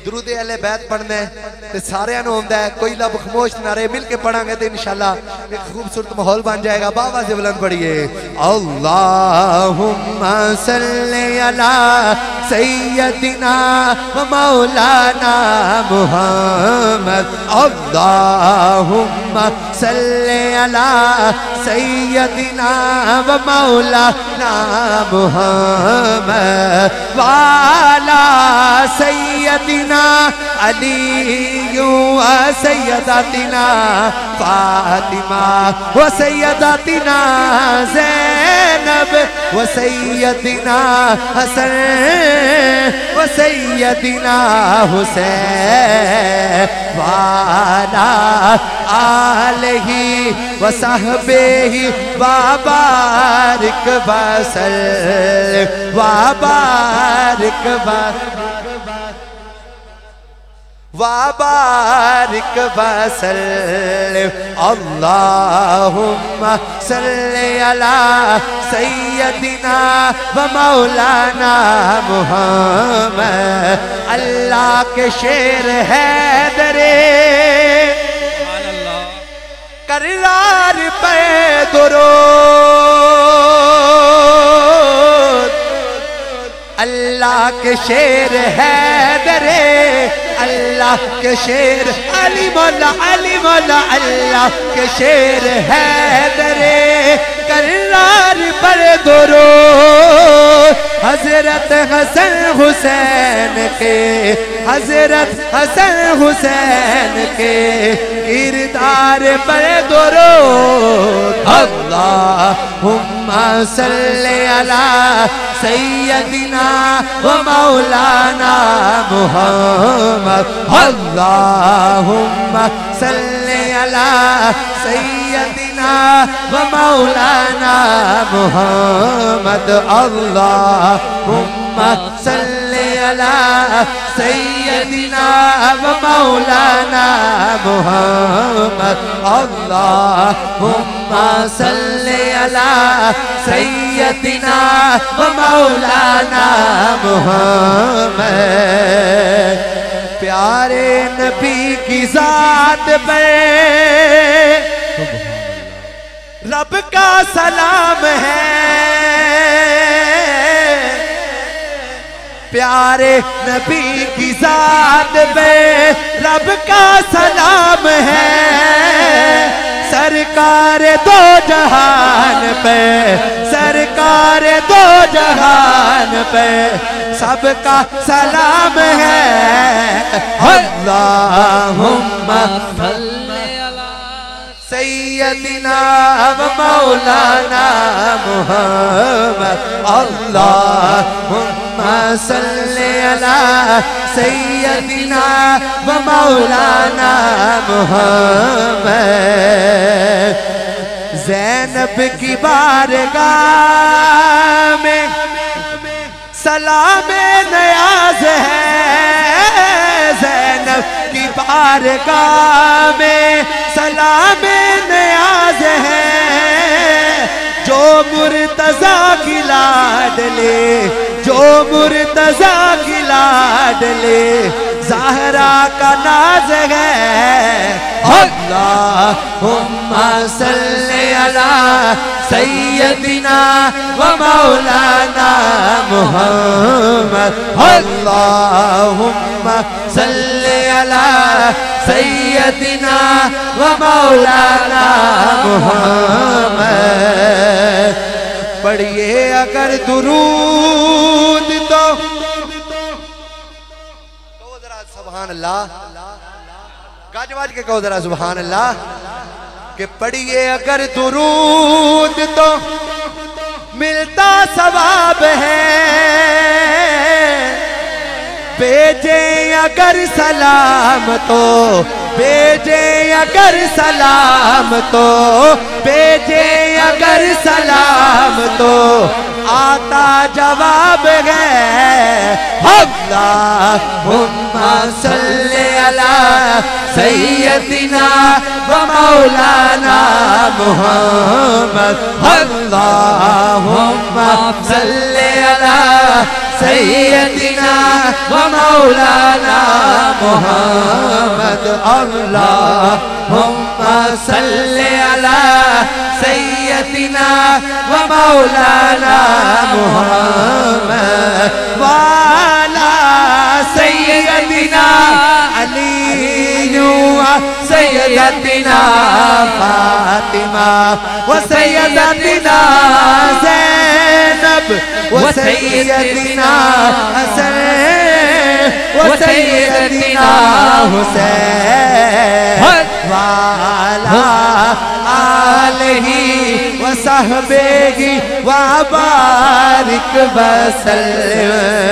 درود اہل بیت پڑھنا ہے تے سارے انہوں ہوندہ ہے کوئی لب خموش نعرے مل کے پڑھاں گے تے انشاءاللہ ایک خوبصورت ماحول بن جائے گا بابا سے بلند پڑھئے اللہم صلی علی سیدنا و مولانا محمد اللہم صلی علی سیدنا و مولانا محمد وعلا سیدنا علی و سیداتنا فاطمہ و سیداتنا زینب و سیدنا حسن و سیدنا حسین وعلا آلہ و صحبہ وبارک وسلم وبارک وسلم اللہم صلی علی سیدنا و مولانا محمد اللہ کے شیر حیدر کرار پہ درود اللہ کے شیر حیدر اللہ کے شیر علی مولا اللہ کے شیر حیدر کرار پر درود حضرت حسن حسین کے حضرت حسن حسین کے کردار پر درود اللہم صلی علی سیدنا و مولانا محمد اللہم صلی علی سیدنا و مولانا محمد اللہم صلی علی سیدنا و مولانا محمد اللہم صلی علی سیدنا و مولانا محمد پیارے نبی کی ذات پر رب کا سلام ہے پیارے نبی کی ذات پہ رب کا سلام ہے سرکار دو جہان پہ سرکار دو جہان پہ سب کا سلام ہے اللہم صلی علی سیدنا و مولانا محمد اللہم صلی علی سیدنا و مولانا محمد زینب کی بارگاہ میں سلام نیاز ہے زینب کی بارگاہ میں سلام نیاز ہے جو مرتضیٰ کی لاڈلے جو مرتضیٰ کی لاڈلے زہرا کا ناز ہے اللہم صلی علی سیدنا و مولانا محمد اللہم صلی علی سیدنا و مولانا محمد پڑھئے اگر درود تو سبحان اللہ گاج واج کے کہو ذرا سبحان اللہ کہ پڑھئے اگر درود تو ملتا ثواب ہے بھیجیں اگر سلام تو بھیجیں اگر سلام تو بھیجیں اگر سلام تو آتا جواب ہے اللہم صلی علی سیدنا و مولانا محمد اللہم صلی علی سیدنا و مولانا محمد اللہم صلی علی سیدنا و مولانا محمد وعلی سیدنا علی و سیدنا فاطمہ و سیدنا زینب و سیدنا حسن و سیدنا حسین وعلی آلہ و صحبہ و بارک وسلم